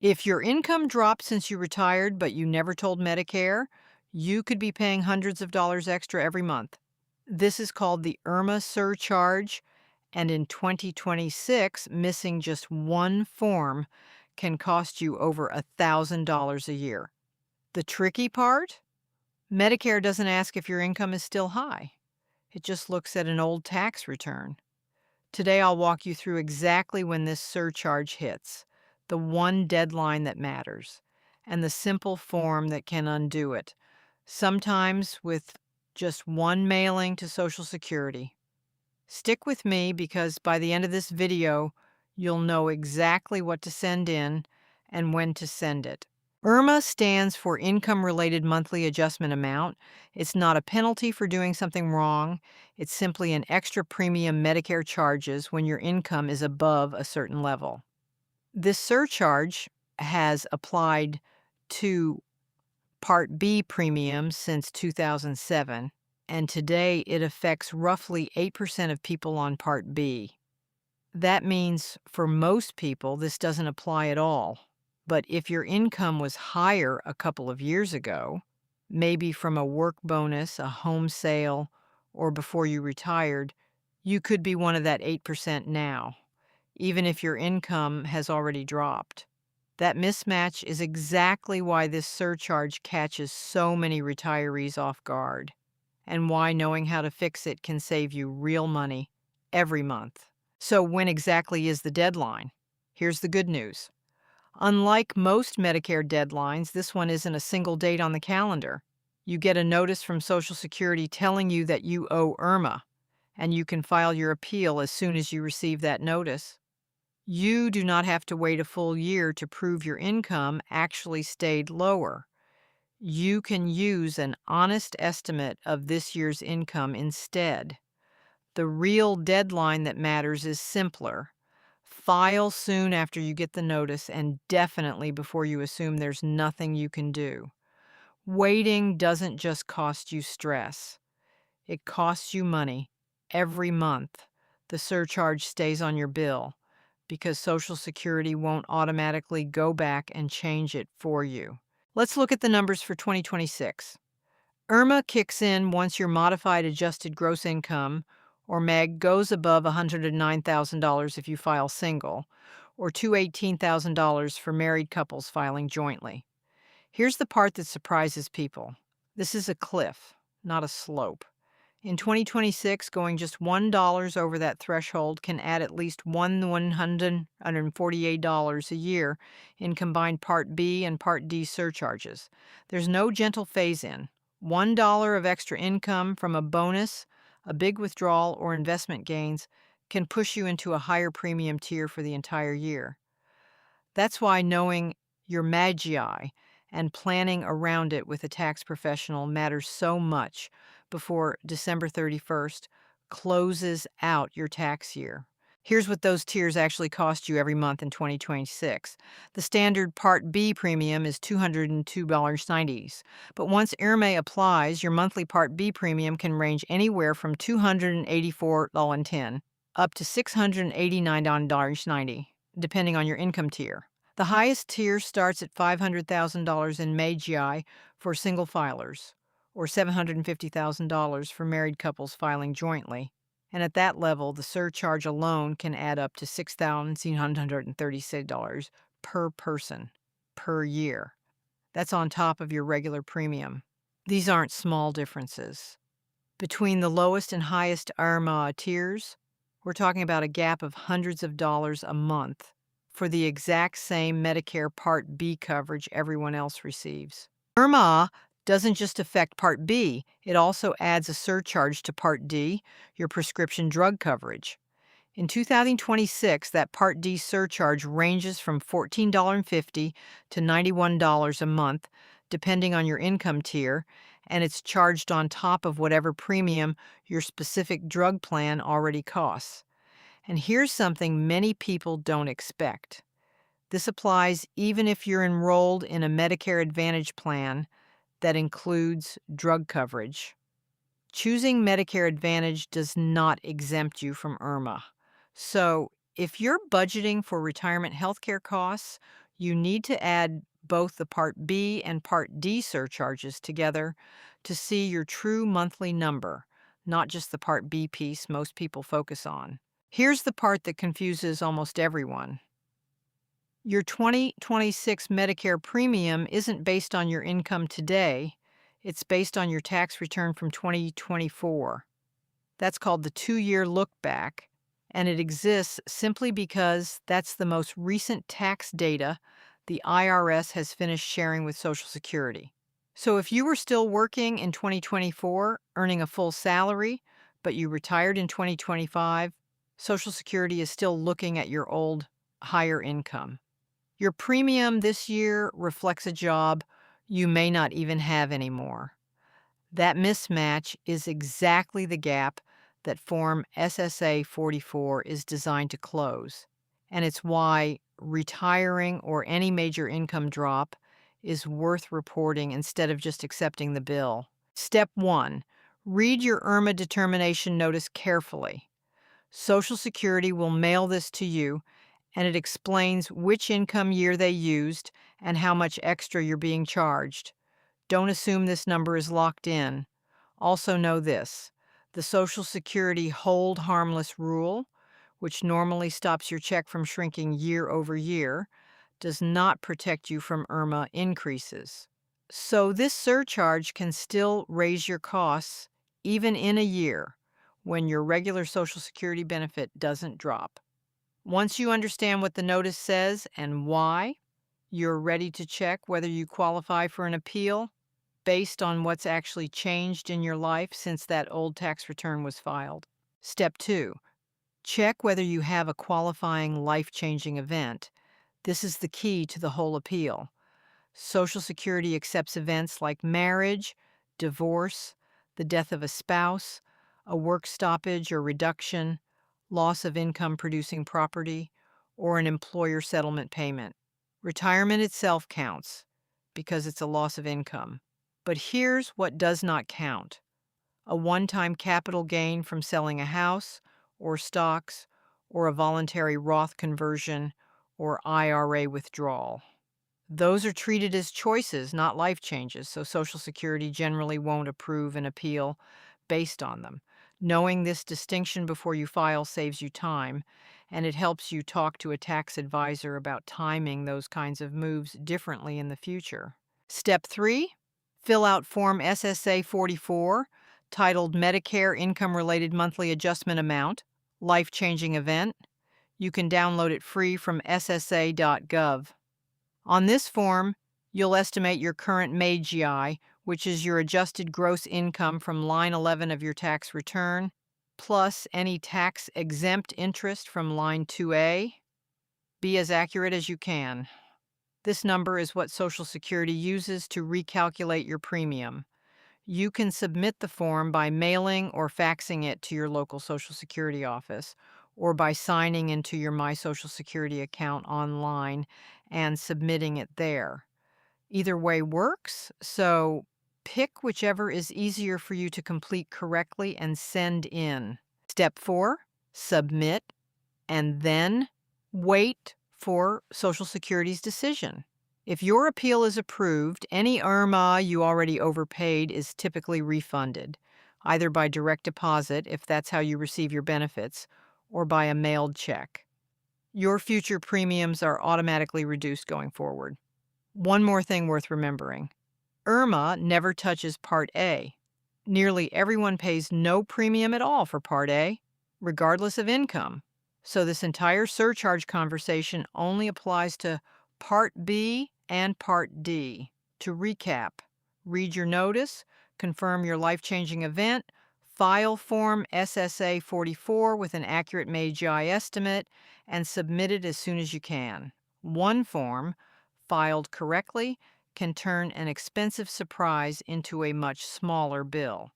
If your income dropped since you retired but you never told Medicare, you could be paying hundreds of dollars extra every month. This is called the IRMAA Surcharge, and in 2026, missing just one form can cost you over $1,000 a year. The tricky part? Medicare doesn't ask if your income is still high. It just looks at an old tax return. Today, I'll walk you through exactly when this surcharge hits, the one deadline that matters, and the simple form that can undo it, sometimes with just one mailing to Social Security. Stick with me because by the end of this video, you'll know exactly what to send in and when to send it. IRMAA stands for Income-Related Monthly Adjustment Amount. It's not a penalty for doing something wrong. It's simply an extra premium Medicare charges when your income is above a certain level. This surcharge has applied to Part B premiums since 2007, and today it affects roughly 8% of people on Part B. That means for most people, this doesn't apply at all. But if your income was higher a couple of years ago, maybe from a work bonus, a home sale, or before you retired, you could be one of that 8% now, even if your income has already dropped. That mismatch is exactly why this surcharge catches so many retirees off guard, and why knowing how to fix it can save you real money every month. So when exactly is the deadline? Here's the good news. Unlike most Medicare deadlines, this one isn't a single date on the calendar. You get a notice from Social Security telling you that you owe IRMAA, and you can file your appeal as soon as you receive that notice. You do not have to wait a full year to prove your income actually stayed lower. You can use an honest estimate of this year's income instead. The real deadline that matters is simpler. File soon after you get the notice and definitely before you assume there's nothing you can do. Waiting doesn't just cost you stress. It costs you money every month. The surcharge stays on your bill because Social Security won't automatically go back and change it for you. Let's look at the numbers for 2026. IRMAA kicks in once your modified adjusted gross income, or MEG, goes above $109,000 if you file single, or $218,000 for married couples filing jointly. Here's the part that surprises people. This is a cliff, not a slope. In 2026, going just $1 over that threshold can add at least $148 a year in combined Part B and Part D surcharges. There's no gentle phase-in. $1 of extra income from a bonus, a big withdrawal, or investment gains can push you into a higher premium tier for the entire year. That's why knowing your MAGI and planning around it with a tax professional matters so much before December 31st closes out your tax year. Here's what those tiers actually cost you every month in 2026. The standard Part B premium is $202.90, but once IRMAA applies, your monthly Part B premium can range anywhere from $284.10 up to $689.90, depending on your income tier. The highest tier starts at $500,000 in MAGI for single filers, or $750,000 for married couples filing jointly. And at that level, the surcharge alone can add up to $6,936 per person per year. That's on top of your regular premium. These aren't small differences. Between the lowest and highest IRMAA tiers, we're talking about a gap of hundreds of dollars a month for the exact same Medicare Part B coverage everyone else receives. IRMAA doesn't just affect Part B, it also adds a surcharge to Part D, your prescription drug coverage. In 2026, that Part D surcharge ranges from $14.50 to $91 a month, depending on your income tier, and it's charged on top of whatever premium your specific drug plan already costs. And here's something many people don't expect. This applies even if you're enrolled in a Medicare Advantage plan that includes drug coverage. Choosing Medicare Advantage does not exempt you from IRMAA. So, if you're budgeting for retirement healthcare costs, You need to add both the Part B and Part D surcharges together to see your true monthly number, not just the Part B piece most people focus on. Here's the part that confuses almost everyone. Your 2026 Medicare premium isn't based on your income today, it's based on your tax return from 2024. That's called the Two-Year Lookback, and it exists simply because that's the most recent tax data the IRS has finished sharing with Social Security. So if you were still working in 2024, earning a full salary, but you retired in 2025, Social Security is still looking at your old, higher income. Your premium this year reflects a job you may not even have anymore. That mismatch is exactly the gap that Form SSA 44 is designed to close, and it's why retiring or any major income drop is worth reporting instead of just accepting the bill. Step 1. Read your IRMAA determination notice carefully. Social Security will mail this to you, and it explains which income year they used and how much extra you're being charged. Don't assume this number is locked in. Also know this: the Social Security hold harmless rule, which normally stops your check from shrinking year over year, does not protect you from IRMAA increases. So this surcharge can still raise your costs even in a year when your regular Social Security benefit doesn't drop. Once you understand what the notice says and why, you're ready to check whether you qualify for an appeal based on what's actually changed in your life since that old tax return was filed. Step 2. Check whether you have a qualifying life-changing event. This is the key to the whole appeal. Social Security accepts events like marriage, divorce, the death of a spouse, a work stoppage or reduction, loss of income-producing property, or an employer settlement payment. Retirement itself counts because it's a loss of income. But here's what does not count: a one-time capital gain from selling a house or stocks, or a voluntary Roth conversion or IRA withdrawal. Those are treated as choices, not life changes, so Social Security generally won't approve an appeal based on them. Knowing this distinction before you file saves you time, and it helps you talk to a tax advisor about timing those kinds of moves differently in the future. Step 3. Fill out Form SSA 44, titled Medicare Income Related Monthly Adjustment Amount, Life-Changing Event. You can download it free from ssa.gov. On this form, you'll estimate your current MAGI, which is your adjusted gross income from line 11 of your tax return, plus any tax-exempt interest from line 2A. Be as accurate as you can. This number is what Social Security uses to recalculate your premium. You can submit the form by mailing or faxing it to your local Social Security office, or by signing into your My Social Security account online and submitting it there. Either way works, so pick whichever is easier for you to complete correctly and send in. Step 4, submit, and then wait for Social Security's decision. If your appeal is approved, any IRMAA you already overpaid is typically refunded, either by direct deposit, if that's how you receive your benefits, or by a mailed check. Your future premiums are automatically reduced going forward. One more thing worth remembering: IRMAA never touches Part A. Nearly everyone pays no premium at all for Part A, regardless of income. So this entire surcharge conversation only applies to Part B and Part D. To recap, read your notice, confirm your life-changing event, file Form SSA 44 with an accurate MAGI estimate, and submit it as soon as you can. One form, filed correctly, can turn an expensive surprise into a much smaller bill.